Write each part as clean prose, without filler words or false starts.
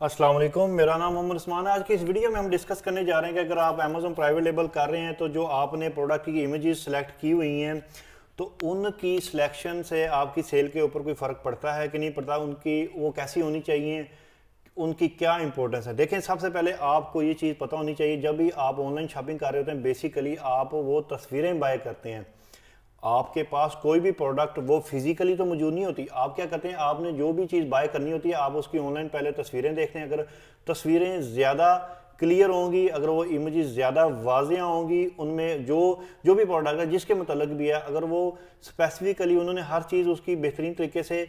अस्सलाम वालेकुम, मेरा नाम मोहम्मद उस्मान है। आज की इस वीडियो में हम डिस्कस करने जा रहे हैं कि अगर आप अमेज़न प्राइवेट लेबल कर रहे हैं तो जो आपने प्रोडक्ट की इमेजेस सेलेक्ट की हुई हैं तो उनकी सिलेक्शन से आपकी सेल के ऊपर कोई फ़र्क पड़ता है कि नहीं पड़ता, उनकी वो कैसी होनी चाहिए, उनकी क्या इंपॉर्टेंस है। देखें, सबसे पहले आपको ये चीज़ पता होनी चाहिए, जब भी आप ऑनलाइन शॉपिंग कर रहे होते हैं बेसिकली आप वो तस्वीरें बाय करते हैं। आपके पास कोई भी प्रोडक्ट वो फिजिकली तो मौजूद नहीं होती। आप क्या करते हैं, आपने जो भी चीज़ बाय करनी होती है आप उसकी ऑनलाइन पहले तस्वीरें देखते हैं। अगर तस्वीरें ज़्यादा क्लियर होंगी, अगर वो इमेजेस ज़्यादा वाजिया होंगी, उनमें जो जो भी प्रोडक्ट है जिसके मतलब भी है, अगर वो स्पेसिफिकली उन्होंने हर चीज़ उसकी बेहतरीन तरीके से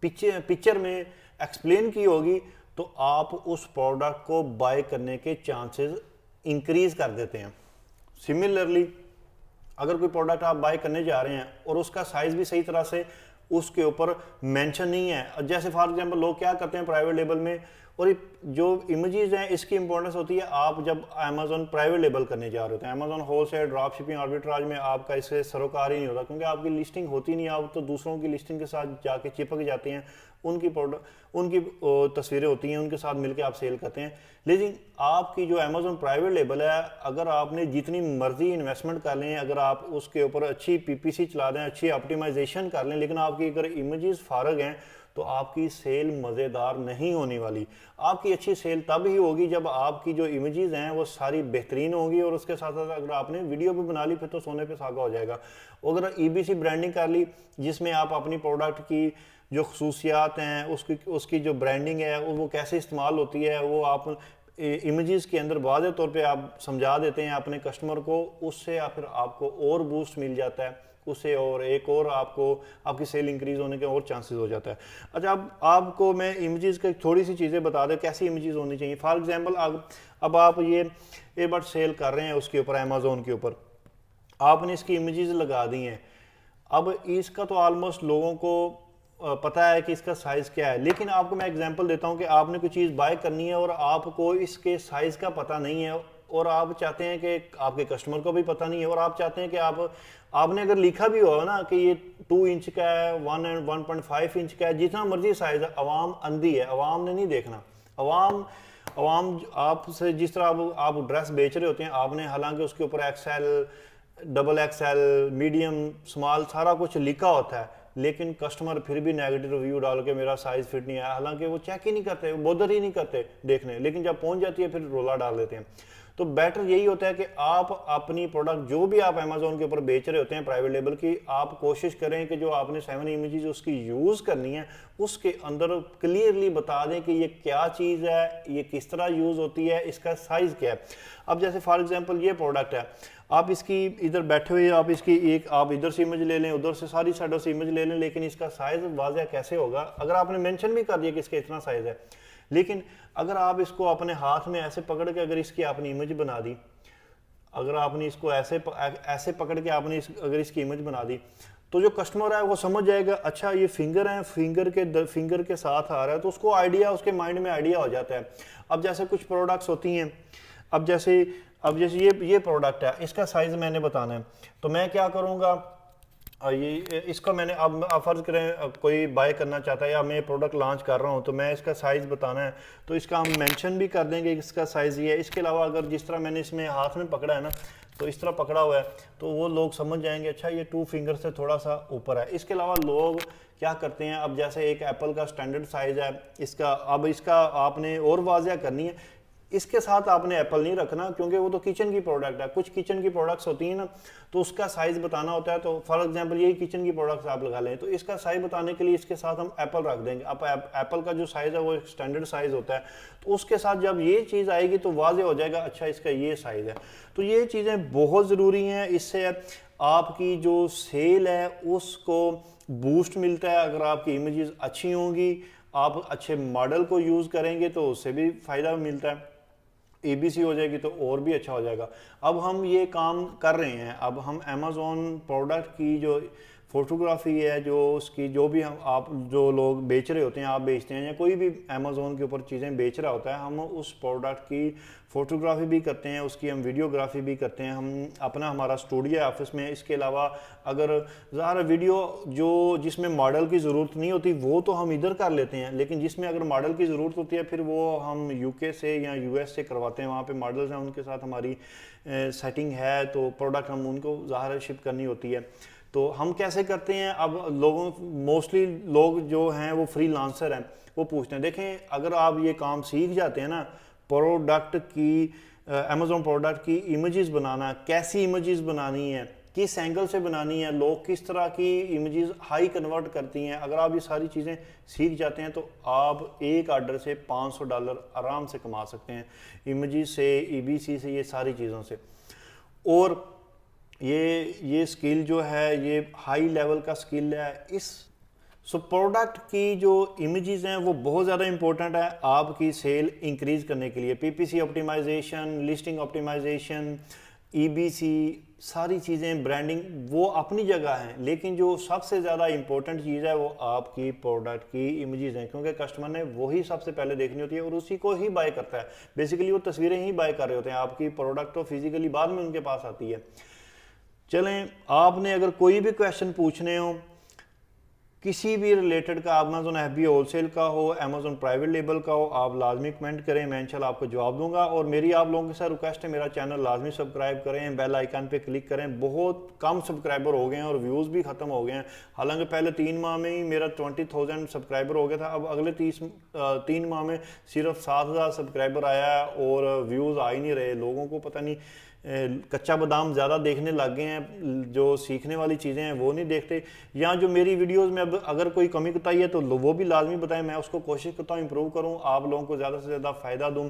पिक्चर में एक्सप्लेन की होगी तो आप उस प्रोडक्ट को बाय करने के चांसेस इंक्रीज कर देते हैं। सिमिलरली अगर कोई प्रोडक्ट आप बाय करने जा रहे हैं और उसका साइज भी सही तरह से उसके ऊपर मेंशन नहीं है, जैसे फॉर एग्जांपल लोग क्या करते हैं प्राइवेट लेबल में, और जो इमेजेस हैं इसकी इंपॉर्टेंस होती है आप जब अमेजोन प्राइवेट लेबल करने जा रहे होते हैं। Amazon wholesale drop shipping arbitrage में आपका इससे सरोकार ही नहीं होता क्योंकि आपकी लिस्टिंग होती नहीं, आप तो दूसरों की लिस्टिंग के साथ जाके चिपक जाते हैं, उनकी प्रोडक्ट उनकी तस्वीरें होती हैं, उनके साथ मिलकर आप सेल करते हैं। लेकिन आपकी जो अमेजोन प्राइवेट लेबल है, अगर आपने जितनी मर्जी इन्वेस्टमेंट कर लें, अगर आप उसके ऊपर अच्छी पीपीसी चला दें, अच्छी ऑप्टिमाइजेशन कर लें, लेकिन आपकी अगर इमेजेस फारग हैं तो आपकी सेल मज़ेदार नहीं होने वाली। आपकी अच्छी सेल तब ही होगी जब आपकी जो इमेजेस हैं वो सारी बेहतरीन होंगी, और उसके साथ साथ अगर आपने वीडियो भी बना ली फिर तो सोने पे सुहागा हो जाएगा। अगर ईबीसी ब्रांडिंग कर ली जिसमें आप अपनी प्रोडक्ट की जो खसूसियात हैं, उसकी उसकी जो ब्रांडिंग है वो कैसे इस्तेमाल होती है, वो आप इमेजेस के अंदर वाज़े तौर पे आप समझा देते हैं अपने कस्टमर को, उससे या फिर आपको और बूस्ट मिल जाता है, उससे और एक और आपको आपकी सेल इंक्रीज होने के और चांसेस हो जाता है। अच्छा, अब आपको मैं इमेजेस की थोड़ी सी चीज़ें बता दें कैसी इमेजेस होनी चाहिए। फॉर एग्जांपल अब आप ये एयरबड सेल कर रहे हैं उसके ऊपर अमेजोन के ऊपर, आपने इसकी इमेजेस लगा दी हैं। अब इसका तो ऑलमोस्ट लोगों को पता है कि इसका साइज़ क्या है, लेकिन आपको मैं एग्जांपल देता हूं कि आपने कोई चीज़ बाय करनी है और आपको इसके साइज़ का पता नहीं है, और आप चाहते हैं कि आपके कस्टमर को भी पता नहीं है, और आप चाहते हैं कि आपने अगर लिखा भी हो ना कि ये 2 इंच का है, 1 एंड 1.5 इंच का है, जितना मर्जी साइज़ है, अवाम अंधी है, अवाम ने नहीं देखना। अवाम अवाम आपसे जिस तरह आप ड्रेस बेच रहे होते हैं, आपने हालांकि उसके ऊपर XL, double XL, medium, small सारा कुछ लिखा होता है, लेकिन कस्टमर फिर भी नेगेटिव रिव्यू डाल के मेरा साइज फिट नहीं आया, हालांकि वो चेक ही नहीं करते, बोदर ही नहीं करते देखने, लेकिन जब पहुंच जाती है फिर रोला डाल देते हैं। तो बेटर यही होता है कि आप अपनी प्रोडक्ट जो भी आप अमेजोन के ऊपर बेच रहे होते हैं प्राइवेट लेबल की, आप कोशिश करें कि जो आपने 7 इमेजेस उसकी यूज़ करनी है उसके अंदर क्लियरली बता दें कि ये क्या चीज़ है, ये किस तरह यूज़ होती है, इसका साइज़ क्या है। अब जैसे फॉर एग्जांपल ये प्रोडक्ट है, आप इसकी इधर बैठे हुए आप इसकी एक आप इधर से इमेज ले लें, उधर से सारी साइडों से इमेज ले लें, लेकिन इसका साइज़ वाज़ह कैसे होगा अगर आपने मेंशन भी कर दिया कि इसका इतना साइज़ है। लेकिन अगर आप इसको अपने हाथ में ऐसे पकड़ के अगर इसकी आपने इमेज बना दी, अगर आपने इसको ऐसे पकड़ के आपने अगर इसकी इमेज बना दी, तो जो कस्टमर है वो समझ जाएगा अच्छा ये फिंगर है, फिंगर के साथ आ रहा है, तो उसको आइडिया, उसके माइंड में आइडिया हो जाता है। अब जैसे कुछ प्रोडक्ट्स होती हैं, अब जैसे ये प्रोडक्ट है, इसका साइज़ मैंने बताना है, तो मैं क्या करूँगा, ये इसका मैंने अब फ़र्ज़ करें कोई बाय करना चाहता है या मैं प्रोडक्ट लॉन्च कर रहा हूँ तो मैं इसका साइज़ बताना है, तो इसका हम मेंशन भी कर देंगे इसका साइज़ ये है। इसके अलावा अगर जिस तरह मैंने इसमें हाथ में पकड़ा है ना, तो इस तरह पकड़ा हुआ है, तो वो लोग समझ जाएंगे अच्छा ये 2 फिंगर से थोड़ा सा ऊपर है। इसके अलावा लोग क्या करते हैं, अब जैसे एक एप्पल का स्टैंडर्ड साइज़ है इसका, अब इसका आपने और वाज़िया करनी है, इसके साथ आपने एप्पल नहीं रखना क्योंकि वो तो किचन की प्रोडक्ट है। कुछ किचन की प्रोडक्ट्स होती हैं ना, तो उसका साइज़ बताना होता है, तो फॉर एग्जांपल यही किचन की प्रोडक्ट्स आप लगा लें, तो इसका साइज़ बताने के लिए इसके साथ हम एप्पल रख देंगे। अब एप्पल का जो साइज़ है वो एक स्टैंडर्ड साइज़ होता है, तो उसके साथ जब ये चीज़ आएगी तो वाज़ेह हो जाएगा अच्छा इसका ये साइज़ है। तो ये चीज़ें बहुत ज़रूरी हैं, इससे आपकी जो सेल है उसको बूस्ट मिलता है। अगर आपकी इमेजेस अच्छी होंगी, आप अच्छे मॉडल को यूज़ करेंगे तो उससे भी फ़ायदा मिलता है, एबीसी हो जाएगी तो और भी अच्छा हो जाएगा। अब हम ये काम कर रहे हैं, अब हम अमेज़ॉन प्रोडक्ट की जो फोटोग्राफी है, जो उसकी जो भी हम आप जो लोग बेच रहे होते हैं, आप बेचते हैं या कोई भी अमेज़ोन के ऊपर चीज़ें बेच रहा होता है, हम उस प्रोडक्ट की फ़ोटोग्राफी भी करते हैं, उसकी हम वीडियोग्राफी भी करते हैं। हम अपना हमारा स्टूडियो है ऑफिस में। इसके अलावा अगर ज़्यादा वीडियो जो जिसमें मॉडल की ज़रूरत नहीं होती वो तो हम इधर कर लेते हैं, लेकिन जिसमें अगर मॉडल की ज़रूरत होती है फिर वो हम यूके से या यूएस से करवाते हैं। वहाँ पे मॉडल्स हैं, उनके साथ हमारी सेटिंग है, तो प्रोडक्ट हम उनको ज़ाहिर शिप करनी होती है। तो हम कैसे करते हैं, अब मोस्टली लोग जो हैं वो फ्रीलांसर हैं, वो पूछते हैं। देखें, अगर आप ये काम सीख जाते हैं ना, प्रोडक्ट की अमेज़ॉन प्रोडक्ट की इमेजेस बनाना, कैसी इमेजेस बनानी है, किस एंगल से बनानी है, लोग किस तरह की इमेजेस हाई कन्वर्ट करती हैं, अगर आप ये सारी चीज़ें सीख जाते हैं तो आप एक ऑर्डर से $500 आराम से कमा सकते हैं, इमेजेस से, ईबीसी से, ये सारी चीज़ों से। और ये स्किल जो है ये हाई लेवल का स्किल है। सो प्रोडक्ट की जो इमेजेस हैं वो बहुत ज़्यादा इंपॉर्टेंट है आपकी सेल इंक्रीज करने के लिए। PPC optimization, listing optimization, EBC, सारी चीज़ें, ब्रांडिंग, वो अपनी जगह हैं, लेकिन जो सबसे ज़्यादा इंपॉर्टेंट चीज़ है वो आपकी प्रोडक्ट की इमेजेस हैं, क्योंकि कस्टमर ने वही सबसे पहले देखनी होती है और उसी को ही बाय करता है। बेसिकली वो तस्वीरें ही बाय कर रहे होते हैं, आपकी प्रोडक्ट तो फिजिकली बाद में उनके पास आती है। चलें, आपने अगर कोई भी क्वेश्चन पूछने हो किसी भी रिलेटेड का, अमेज़ॉन FBA होलसेल का हो, अमेज़ॉन प्राइवेट लेबल का हो, आप लाजमी कमेंट करें, मैं इंशाल्लाह आपको जवाब दूंगा। और मेरी आप लोगों के साथ रिक्वेस्ट है, मेरा चैनल लाजमी सब्सक्राइब करें, बेल आइकन पे क्लिक करें। बहुत कम सब्सक्राइबर हो गए हैं और व्यूज़ भी ख़त्म हो गए हैं। हालांकि पहले 3 माह में ही मेरा 20,000 सब्सक्राइबर हो गया था, अब अगले 3 माह में सिर्फ 7,000 सब्सक्राइबर आया है और व्यूज़ आ ही नहीं रहे। लोगों को पता नहीं कच्चा बादाम ज़्यादा देखने लग गए हैं, जो सीखने वाली चीज़ें हैं वो नहीं देखते। या जो मेरी वीडियोस में अब अगर कोई कमी कुताही है तो वो भी लाजमी बताएं, मैं उसको कोशिश करता हूँ इंप्रूव करूँ, आप लोगों को ज़्यादा से ज़्यादा फ़ायदा दूँ।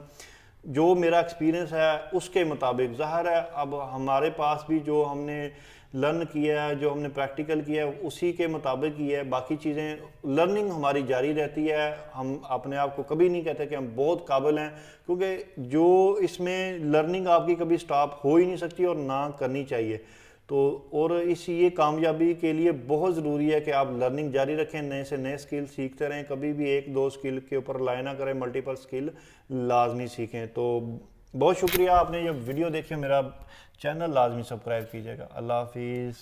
जो मेरा एक्सपीरियंस है उसके मुताबिक, ज़ाहिर है अब हमारे पास भी जो हमने लर्न किया है, जो हमने प्रैक्टिकल किया है, उसी के मुताबिक ही है। बाकी चीज़ें लर्निंग हमारी जारी रहती है। हम अपने आप को कभी नहीं कहते कि हम बहुत काबिल हैं, क्योंकि जो इसमें लर्निंग आपकी कभी स्टॉप हो ही नहीं सकती और ना करनी चाहिए। तो और ये कामयाबी के लिए बहुत ज़रूरी है कि आप लर्निंग जारी रखें, नए से नए स्किल सीखते रहें, कभी भी 1-2 स्किल के ऊपर रिलाय ना करें, मल्टीपल स्किल लाजमी सीखें। तो बहुत शुक्रिया, आपने ये वीडियो देखी, मेरा चैनल लाजमी सब्सक्राइब कीजिएगा। अल्लाह हाफिज़।